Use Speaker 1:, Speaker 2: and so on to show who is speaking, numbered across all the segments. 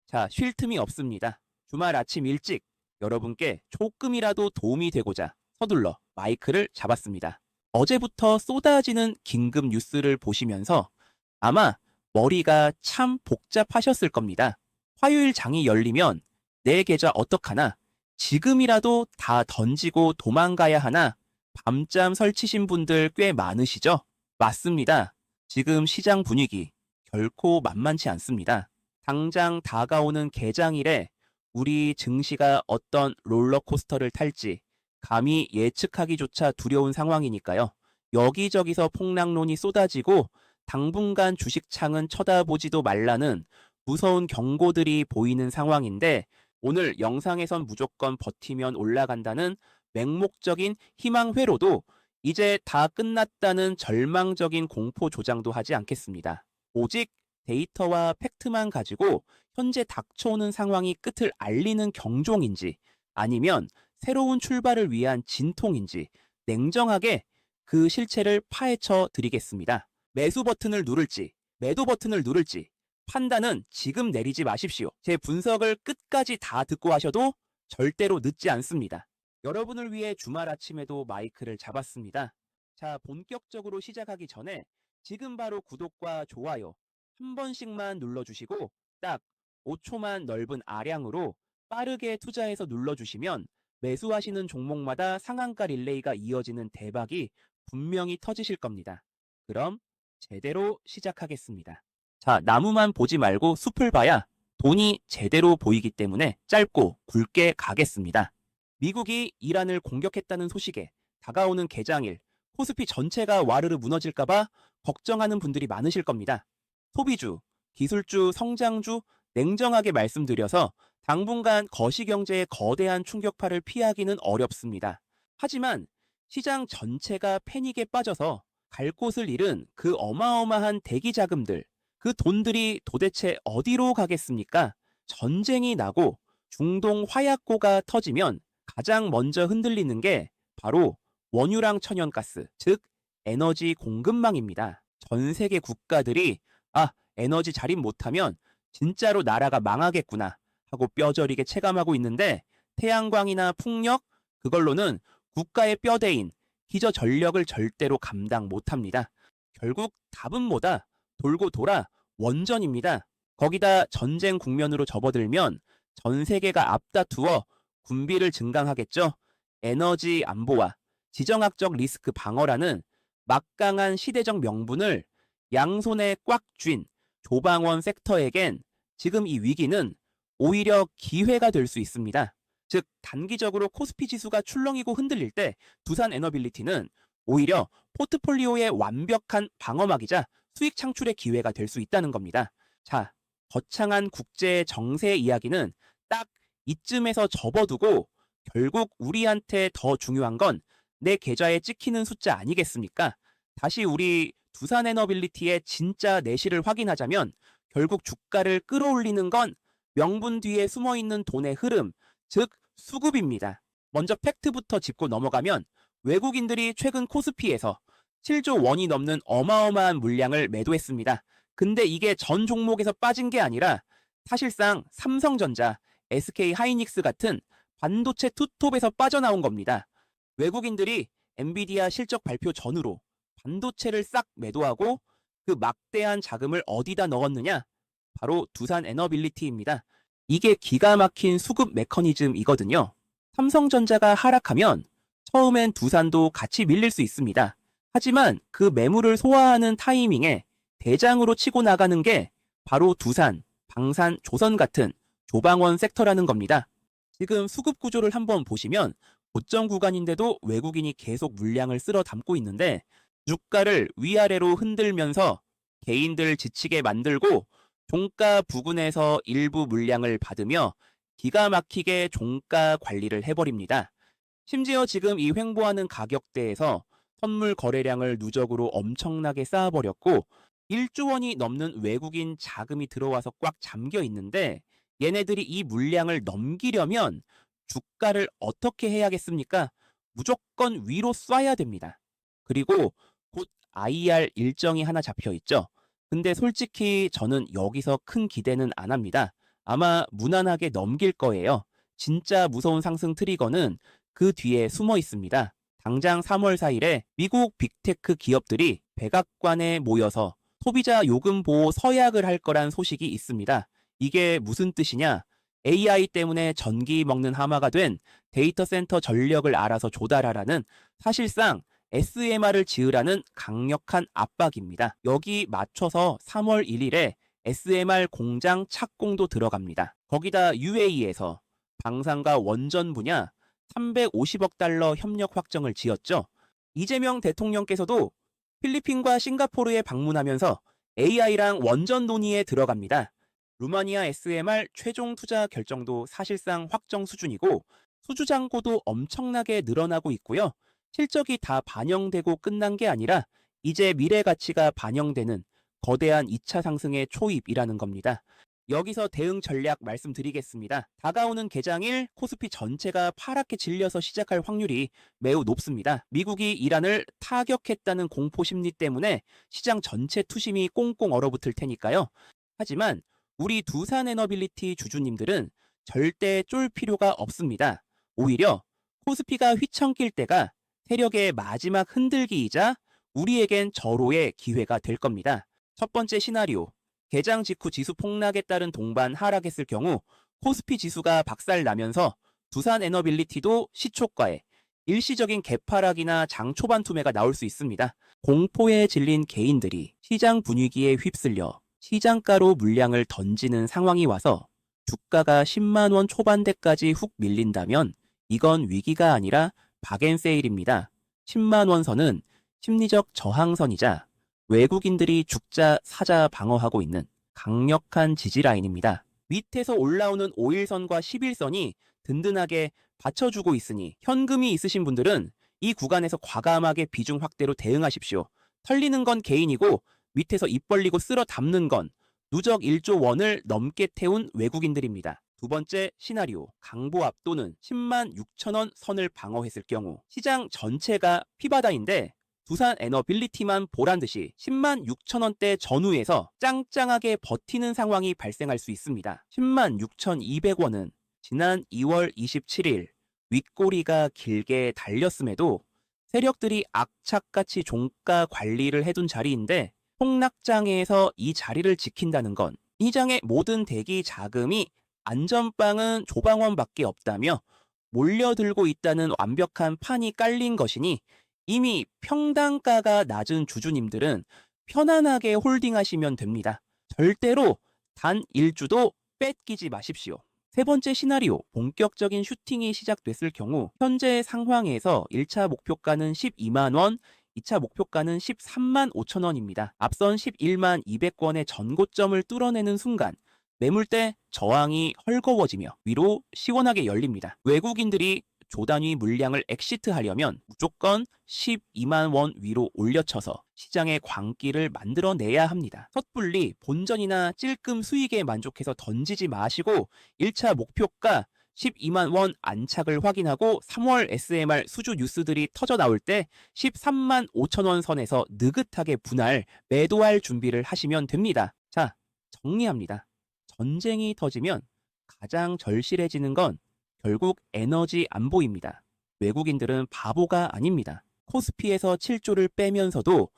Speaker 1: 자, 쉴 틈이 없습니다. 주말 아침 일찍 여러분께 조금이라도 도움이 되고자 서둘러 마이크를 잡았습니다. 어제부터 쏟아지는 긴급 뉴스를 보시면서 아마 머리가 참 복잡하셨을 겁니다. 화요일 장이 열리면 내 계좌 어떡하나? 지금이라도 다 던지고 도망가야 하나? 밤잠 설치신 분들 꽤 많으시죠? 맞습니다. 지금 시장 분위기 결코 만만치 않습니다. 당장 다가오는 개장일에 우리 증시가 어떤 롤러코스터를 탈지 감히 예측하기조차 두려운 상황이니까요. 여기저기서 폭락론이 쏟아지고 당분간 주식창은 쳐다보지도 말라는 무서운 경고들이 보이는 상황인데 오늘 영상에선 무조건 버티면 올라간다는 맹목적인 희망 회로도 이제 다 끝났다는 절망적인 공포 조장도 하지 않겠습니다. 오직 데이터와 팩트만 가지고 현재 닥쳐오는 상황이 끝을 알리는 경종인지 아니면 새로운 출발을 위한 진통인지 냉정하게 그 실체를 파헤쳐 드리겠습니다. 매수 버튼을 누를지 매도 버튼을 누를지 판단은 지금 내리지 마십시오. 제 분석을 끝까지 다 듣고 하셔도 절대로 늦지 않습니다. 여러분을 위해 주말 아침에도 마이크를 잡았습니다. 자, 본격적으로 시작하기 전에 지금 바로 구독과 좋아요 한 번씩만 눌러주시고 딱 5초만 넓은 아량으로 빠르게 투자해서 눌러주시면 매수하시는 종목마다 상한가 릴레이가 이어지는 대박이 분명히 터지실 겁니다. 그럼 제대로 시작하겠습니다. 자, 나무만 보지 말고 숲을 봐야 돈이 제대로 보이기 때문에 짧고 굵게 가겠습니다. 미국이 이란을 공격했다는 소식에 다가오는 개장일, 코스피 전체가 와르르 무너질까봐 걱정하는 분들이 많으실 겁니다. 소비주, 기술주, 성장주 냉정하게 말씀드려서 당분간 거시경제의 거대한 충격파를 피하기는 어렵습니다. 하지만 시장 전체가 패닉에 빠져서 갈 곳을 잃은 그 어마어마한 대기 자금들, 그 돈들이 도대체 어디로 가겠습니까? 전쟁이 나고 중동 화약고가 터지면 가장 먼저 흔들리는 게 바로 원유랑 천연가스, 즉 에너지 공급망입니다. 전 세계 국가들이 에너지 자립 못하면 진짜로 나라가 망하겠구나 하고 뼈저리게 체감하고 있는데 태양광이나 풍력, 그걸로는 국가의 뼈대인 기저 전력을 절대로 감당 못합니다. 결국 답은 뭐다? 돌고 돌아 원전입니다. 거기다 전쟁 국면으로 접어들면 전 세계가 앞다투어 군비를 증강하겠죠. 에너지 안보와 지정학적 리스크 방어라는 막강한 시대적 명분을 양손에 꽉 쥔 조방원 섹터에겐 지금 이 위기는 오히려 기회가 될 수 있습니다. 즉 단기적으로 코스피 지수가 출렁이고 흔들릴 때 두산 에너빌리티는 오히려 포트폴리오의 완벽한 방어막이자 수익 창출의 기회가 될 수 있다는 겁니다. 자, 거창한 국제 정세 이야기는 딱 이쯤에서 접어두고 결국 우리한테 더 중요한 건 내 계좌에 찍히는 숫자 아니겠습니까? 다시 우리 두산 에너빌리티의 진짜 내실을 확인하자면 결국 주가를 끌어올리는 건 명분 뒤에 숨어있는 돈의 흐름, 즉 수급입니다. 먼저 팩트부터 짚고 넘어가면 외국인들이 최근 코스피에서 7조 원이 넘는 어마어마한 물량을 매도했습니다. 근데 이게 전 종목에서 빠진 게 아니라 사실상 삼성전자, SK 하이닉스 같은 반도체 투톱에서 빠져나온 겁니다. 외국인들이 엔비디아 실적 발표 전후로 반도체를 싹 매도하고 그 막대한 자금을 어디다 넣었느냐? 바로 두산 에너빌리티입니다. 이게 기가 막힌 수급 메커니즘이거든요. 삼성전자가 하락하면 처음엔 두산도 같이 밀릴 수 있습니다. 하지만 그 매물을 소화하는 타이밍에 대장으로 치고 나가는 게 바로 두산, 방산, 조선 같은 조방원 섹터라는 겁니다. 지금 수급 구조를 한번 보시면 고점 구간인데도 외국인이 계속 물량을 쓸어 담고 있는데 주가를 위아래로 흔들면서 개인들 지치게 만들고 종가 부근에서 일부 물량을 받으며 기가 막히게 종가 관리를 해버립니다. 심지어 지금 이 횡보하는 가격대에서 선물 거래량을 누적으로 엄청나게 쌓아버렸고 1조 원이 넘는 외국인 자금이 들어와서 꽉 잠겨 있는데 얘네들이 이 물량을 넘기려면 주가를 어떻게 해야겠습니까? 무조건 위로 쏴야 됩니다. 그리고 곧 IR 일정이 하나 잡혀 있죠. 근데 솔직히 저는 여기서 큰 기대는 안 합니다. 아마 무난하게 넘길 거예요. 진짜 무서운 상승 트리거는 그 뒤에 숨어 있습니다. 당장 3월 4일에 미국 빅테크 기업들이 백악관에 모여서 소비자 요금 보호 서약을 할 거란 소식이 있습니다. 이게 무슨 뜻이냐? AI 때문에 전기 먹는 하마가 된 데이터 센터 전력을 알아서 조달하라는, 사실상 SMR을 지으라는 강력한 압박입니다. 여기 맞춰서 3월 1일에 SMR 공장 착공도 들어갑니다. 거기다 UAE에서 방산과 원전 분야 350억 달러 협력 확정을 지었죠. 이재명 대통령께서도 필리핀과 싱가포르에 방문하면서 AI랑 원전 논의에 들어갑니다. 루마니아 SMR 최종 투자 결정도 사실상 확정 수준이고, 수주잔고도 엄청나게 늘어나고 있고요. 실적이 다 반영되고 끝난 게 아니라 이제 미래 가치가 반영되는 거대한 2차 상승의 초입이라는 겁니다. 여기서 대응 전략 말씀드리겠습니다. 다가오는 개장일 코스피 전체가 파랗게 질려서 시작할 확률이 매우 높습니다. 미국이 이란을 타격했다는 공포 심리 때문에 시장 전체 투심이 꽁꽁 얼어붙을 테니까요. 하지만 우리 두산에너빌리티 주주님들은 절대 쫄 필요가 없습니다. 오히려 코스피가 휘청낄 때가 세력의 마지막 흔들기이자 우리에겐 절호의 기회가 될 겁니다. 첫 번째 시나리오, 개장 직후 지수 폭락에 따른 동반 하락했을 경우 코스피 지수가 박살나면서 두산에너빌리티도 시초가에 일시적인 개파락이나 장 초반 투매가 나올 수 있습니다. 공포에 질린 개인들이 시장 분위기에 휩쓸려 시장가로 물량을 던지는 상황이 와서 주가가 10만 원 초반대까지 훅 밀린다면 이건 위기가 아니라 박앤세일입니다. 10만 원 선은 심리적 저항선이자 외국인들이 죽자 사자 방어하고 있는 강력한 지지라인입니다. 밑에서 올라오는 5일선과 11선이 든든하게 받쳐주고 있으니 현금이 있으신 분들은 이 구간에서 과감하게 비중 확대로 대응하십시오. 털리는 건 개인이고 밑에서 입 벌리고 쓸어 담는 건 누적 1조 원을 넘게 태운 외국인들입니다. 두 번째 시나리오, 강보합 또는 10만 6천 원 선을 방어했을 경우 시장 전체가 피바다인데 두산에너빌리티만 보란듯이 10만 6천 원대 전후에서 짱짱하게 버티는 상황이 발생할 수 있습니다. 10만 6,200원은 지난 2월 27일 윗꼬리가 길게 달렸음에도 세력들이 악착같이 종가 관리를 해둔 자리인데, 폭락장에서 이 자리를 지킨다는 건 이 장의 모든 대기 자금이 안전빵은 조방원밖에 없다며 몰려들고 있다는 완벽한 판이 깔린 것이니, 이미 평단가가 낮은 주주님들은 편안하게 홀딩하시면 됩니다. 절대로 단 1주도 뺏기지 마십시오. 세 번째 시나리오, 본격적인 슈팅이 시작됐을 경우 현재 상황에서 1차 목표가는 12만 원, 2차 목표가는 13만 5천 원입니다. 앞선 11만 200원의 전고점을 뚫어내는 순간 매물대 저항이 헐거워지며 위로 시원하게 열립니다. 외국인들이 조단위 물량을 엑시트하려면 무조건 12만 원 위로 올려쳐서 시장의 광기를 만들어내야 합니다. 섣불리 본전이나 찔끔 수익에 만족해서 던지지 마시고 1차 목표가 12만 원 안착을 확인하고 3월 SMR 수주 뉴스들이 터져 나올 때 13만 5천 원 선에서 느긋하게 분할, 매도할 준비를 하시면 됩니다. 자, 정리합니다. 전쟁이 터지면 가장 절실해지는 건 결국 에너지 안보입니다. 외국인들은 바보가 아닙니다. 코스피에서 7조를 빼면서도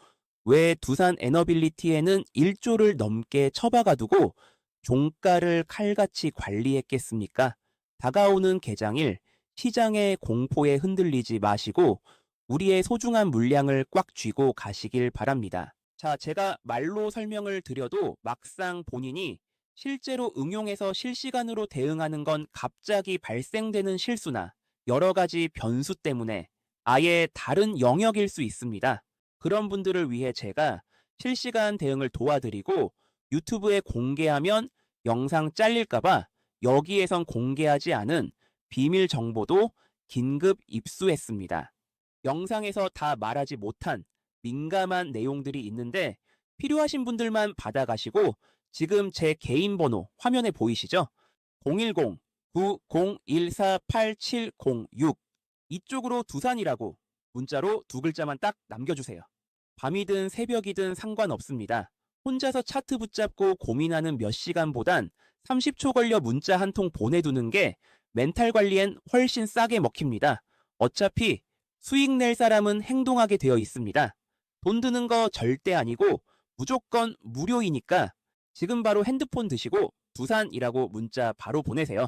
Speaker 1: 왜 두산에너빌리티에는 1조를 넘게 처박아두고 종가를 칼같이 관리했겠습니까? 다가오는 개장일 시장의 공포에 흔들리지 마시고 우리의 소중한 물량을 꽉 쥐고 가시길 바랍니다. 자, 제가 말로 설명을 드려도 막상 본인이 실제로 응용해서 실시간으로 대응하는 건 갑자기 발생되는 실수나 여러 가지 변수 때문에 아예 다른 영역일 수 있습니다. 그런 분들을 위해 제가 실시간 대응을 도와드리고 유튜브에 공개하면 영상 잘릴까봐 여기에선 공개하지 않은 비밀 정보도 긴급 입수했습니다. 영상에서 다 말하지 못한 민감한 내용들이 있는데 필요하신 분들만 받아가시고 지금 제 개인 번호 화면에 보이시죠? 010-9014-8706 이쪽으로 두산이라고 문자로 두 글자만 딱 남겨주세요. 밤이든 새벽이든 상관없습니다. 혼자서 차트 붙잡고 고민하는 몇 시간보단 30초 걸려 문자 한 통 보내두는 게 멘탈 관리엔 훨씬 싸게 먹힙니다. 어차피 수익 낼 사람은 행동하게 되어 있습니다. 돈 드는 거 절대 아니고 무조건 무료이니까 지금 바로 핸드폰 드시고 두산이라고 문자 바로 보내세요.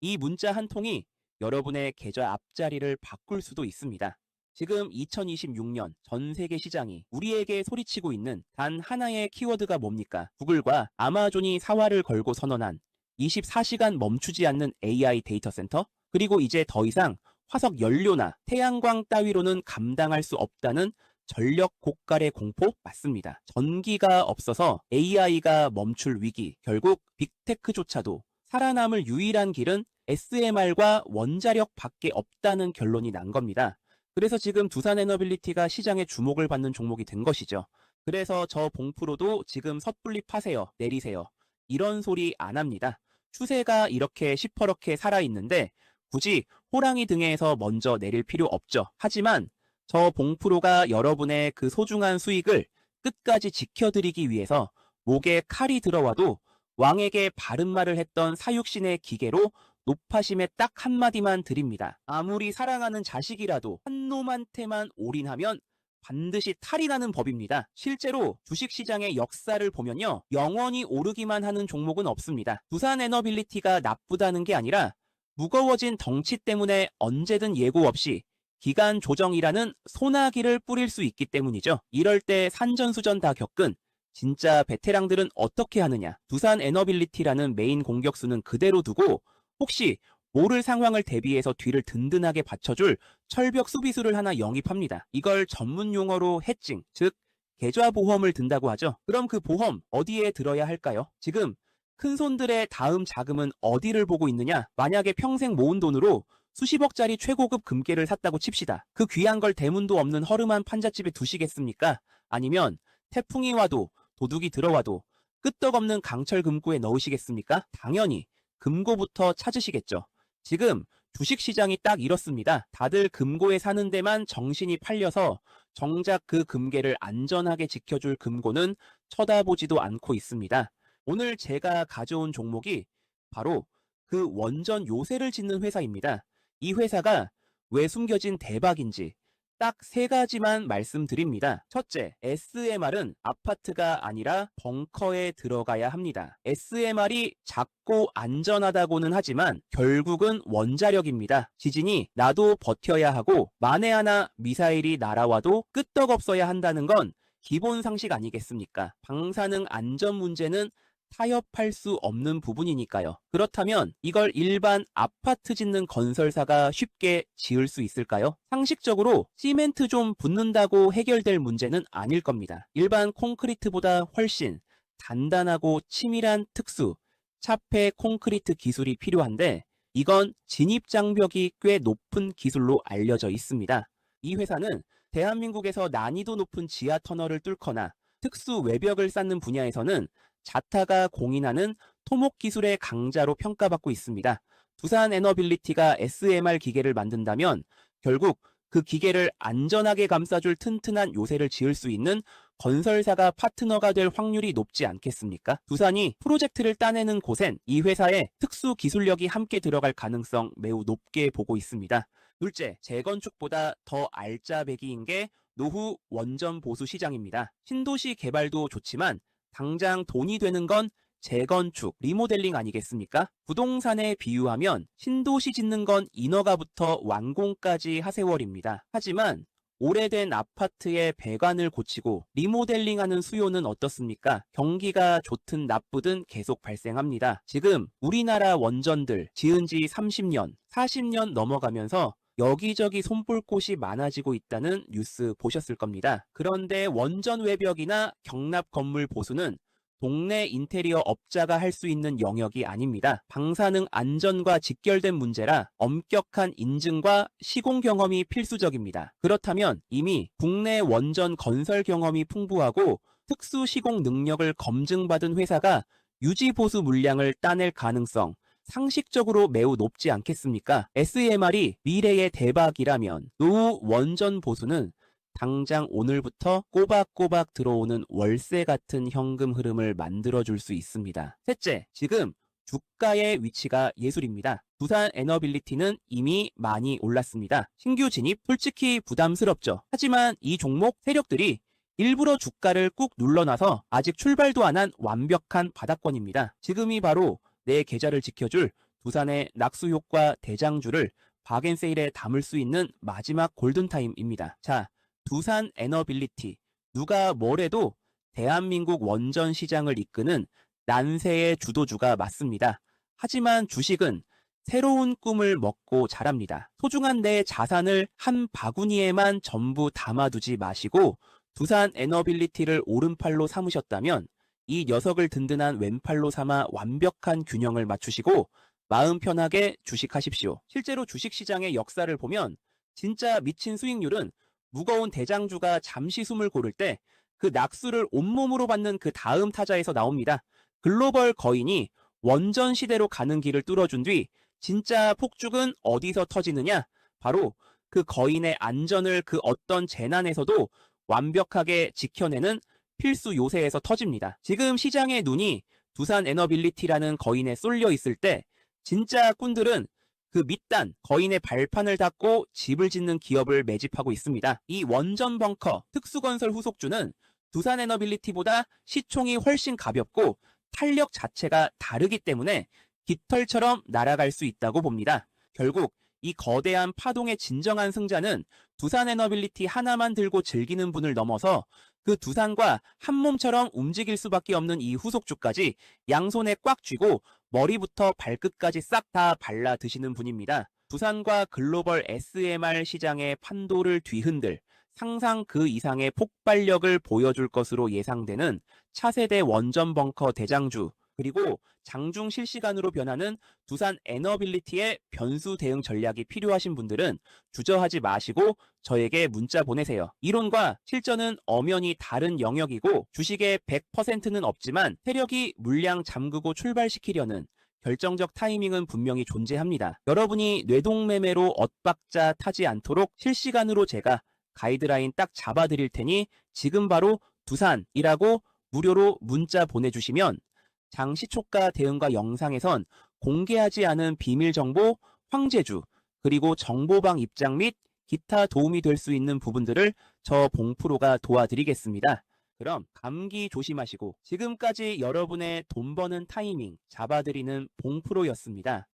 Speaker 1: 이 문자 한 통이 여러분의 계좌 앞자리를 바꿀 수도 있습니다. 지금 2026년 전 세계 시장이 우리에게 소리치고 있는 단 하나의 키워드가 뭡니까? 구글과 아마존이 사활을 걸고 선언한 24시간 멈추지 않는 AI 데이터 센터? 그리고 이제 더 이상 화석 연료나 태양광 따위로는 감당할 수 없다는 전력 고갈의 공포? 맞습니다. 전기가 없어서 AI가 멈출 위기, 결국 빅테크조차도 살아남을 유일한 길은 SMR과 원자력밖에 없다는 결론이 난 겁니다. 그래서 지금 두산에너빌리티가 시장의 주목을 받는 종목이 된 것이죠. 그래서 저 봉프로도 지금 섣불리 파세요, 내리세요, 이런 소리 안 합니다. 추세가 이렇게 시퍼렇게 살아있는데 굳이 호랑이 등에서 먼저 내릴 필요 없죠. 하지만 저 봉프로가 여러분의 그 소중한 수익을 끝까지 지켜드리기 위해서 목에 칼이 들어와도 왕에게 바른 말을 했던 사육신의 기계로 높아심에 딱 한마디만 드립니다. 아무리 사랑하는 자식이라도 한 놈한테만 올인하면 반드시 탈이 나는 법입니다. 실제로 주식시장의 역사를 보면요, 영원히 오르기만 하는 종목은 없습니다. 두산에너빌리티가 나쁘다는 게 아니라 무거워진 덩치 때문에 언제든 예고 없이 기간 조정이라는 소나기를 뿌릴 수 있기 때문이죠. 이럴 때 산전수전 다 겪은 진짜 베테랑들은 어떻게 하느냐? 두산에너빌리티라는 메인 공격수는 그대로 두고 혹시 모를 상황을 대비해서 뒤를 든든하게 받쳐줄 철벽 수비수를 하나 영입합니다. 이걸 전문 용어로 해칭, 즉 계좌보험을 든다고 하죠. 그럼 그 보험 어디에 들어야 할까요? 지금 큰손들의 다음 자금은 어디를 보고 있느냐? 만약에 평생 모은 돈으로 수십억짜리 최고급 금괴를 샀다고 칩시다. 그 귀한 걸 대문도 없는 허름한 판잣집에 두시겠습니까? 아니면 태풍이 와도 도둑이 들어와도 끄떡없는 강철 금고에 넣으시겠습니까? 당연히 금고부터 찾으시겠죠. 지금 주식시장이 딱 이렇습니다. 다들 금고에 사는 데만 정신이 팔려서 정작 그 금괴를 안전하게 지켜줄 금고는 쳐다보지도 않고 있습니다. 오늘 제가 가져온 종목이 바로 그 원전 요새를 짓는 회사입니다. 이 회사가 왜 숨겨진 대박인지 딱 세 가지만 말씀드립니다. 첫째, SMR은 아파트가 아니라 벙커에 들어가야 합니다. SMR이 작고 안전하다고는 하지만 결국은 원자력입니다. 지진이 나도 버텨야 하고 만에 하나 미사일이 날아와도 끄떡없어야 한다는 건 기본 상식 아니겠습니까? 방사능 안전 문제는 타협할 수 없는 부분이니까요. 그렇다면 이걸 일반 아파트 짓는 건설사가 쉽게 지을 수 있을까요? 상식적으로 시멘트 좀 붓는다고 해결될 문제는 아닐 겁니다. 일반 콘크리트보다 훨씬 단단하고 치밀한 특수, 차폐 콘크리트 기술이 필요한데 이건 진입장벽이 꽤 높은 기술로 알려져 있습니다. 이 회사는 대한민국에서 난이도 높은 지하 터널을 뚫거나 특수 외벽을 쌓는 분야에서는 자타가 공인하는 토목 기술의 강자로 평가받고 있습니다. 두산에너빌리티가 SMR 기계를 만든다면 결국 그 기계를 안전하게 감싸줄 튼튼한 요새를 지을 수 있는 건설사가 파트너가 될 확률이 높지 않겠습니까? 두산이 프로젝트를 따내는 곳엔 이 회사의 특수 기술력이 함께 들어갈 가능성 매우 높게 보고 있습니다. 둘째, 재건축보다 더 알짜배기인 게 노후 원전 보수 시장입니다. 신도시 개발도 좋지만 당장 돈이 되는 건 재건축, 리모델링 아니겠습니까? 부동산에 비유하면 신도시 짓는 건 인허가부터 완공까지 하세월입니다. 하지만 오래된 아파트의 배관을 고치고 리모델링하는 수요는 어떻습니까? 경기가 좋든 나쁘든 계속 발생합니다. 지금 우리나라 원전들 지은 지 30년, 40년 넘어가면서 여기저기 손볼 곳이 많아지고 있다는 뉴스 보셨을 겁니다. 그런데 원전 외벽이나 경납 건물 보수는 동네 인테리어 업자가 할 수 있는 영역이 아닙니다. 방사능 안전과 직결된 문제라 엄격한 인증과 시공 경험이 필수적입니다. 그렇다면 이미 국내 원전 건설 경험이 풍부하고 특수 시공 능력을 검증받은 회사가 유지 보수 물량을 따낼 가능성 상식적으로 매우 높지 않겠습니까? SMR이 미래의 대박이라면 노후 원전 보수는 당장 오늘부터 꼬박꼬박 들어오는 월세 같은 현금 흐름을 만들어줄 수 있습니다. 셋째, 지금 주가의 위치가 예술입니다. 두산 에너빌리티는 이미 많이 올랐습니다. 신규 진입 솔직히 부담스럽죠. 하지만 이 종목 세력들이 일부러 주가를 꾹 눌러놔서 아직 출발도 안 한 완벽한 바닥권입니다. 지금이 바로 내 계좌를 지켜줄 두산의 낙수효과 대장주를 박앤세일에 담을 수 있는 마지막 골든타임입니다. 자, 두산 에너빌리티. 누가 뭐래도 대한민국 원전 시장을 이끄는 난세의 주도주가 맞습니다. 하지만 주식은 새로운 꿈을 먹고 자랍니다. 소중한 내 자산을 한 바구니에만 전부 담아두지 마시고 두산 에너빌리티를 오른팔로 삼으셨다면 이 녀석을 든든한 왼팔로 삼아 완벽한 균형을 맞추시고 마음 편하게 주식하십시오. 실제로 주식시장의 역사를 보면 진짜 미친 수익률은 무거운 대장주가 잠시 숨을 고를 때 그 낙수를 온몸으로 받는 그 다음 타자에서 나옵니다. 글로벌 거인이 원전 시대로 가는 길을 뚫어준 뒤 진짜 폭죽은 어디서 터지느냐? 바로 그 거인의 안전을 그 어떤 재난에서도 완벽하게 지켜내는 필수 요새에서 터집니다. 지금 시장의 눈이 두산 에너빌리티라는 거인에 쏠려 있을 때 진짜 꾼들은 그 밑단 거인의 발판을 닫고 집을 짓는 기업을 매집하고 있습니다. 이 원전 벙커 특수건설 후속주는 두산 에너빌리티보다 시총이 훨씬 가볍고 탄력 자체가 다르기 때문에 깃털처럼 날아갈 수 있다고 봅니다. 결국 이 거대한 파동의 진정한 승자는 두산 에너빌리티 하나만 들고 즐기는 분을 넘어서 그 두산과 한 몸처럼 움직일 수밖에 없는 이 후속주까지 양손에 꽉 쥐고 머리부터 발끝까지 싹 다 발라 드시는 분입니다. 두산과 글로벌 SMR 시장의 판도를 뒤흔들 상상 그 이상의 폭발력을 보여줄 것으로 예상되는 차세대 원전 벙커 대장주, 그리고 장중 실시간으로 변하는 두산 에너빌리티의 변수 대응 전략이 필요하신 분들은 주저하지 마시고 저에게 문자 보내세요. 이론과 실전은 엄연히 다른 영역이고 주식의 100%는 없지만 세력이 물량 잠그고 출발시키려는 결정적 타이밍은 분명히 존재합니다. 여러분이 뇌동매매로 엇박자 타지 않도록 실시간으로 제가 가이드라인 딱 잡아드릴 테니 지금 바로 두산이라고 무료로 문자 보내주시면 장시초가 대응과 영상에선 공개하지 않은 비밀 정보, 황제주, 그리고 정보방 입장 및 기타 도움이 될 수 있는 부분들을 저 봉프로가 도와드리겠습니다. 그럼 감기 조심하시고 지금까지 여러분의 돈 버는 타이밍 잡아드리는 봉프로였습니다.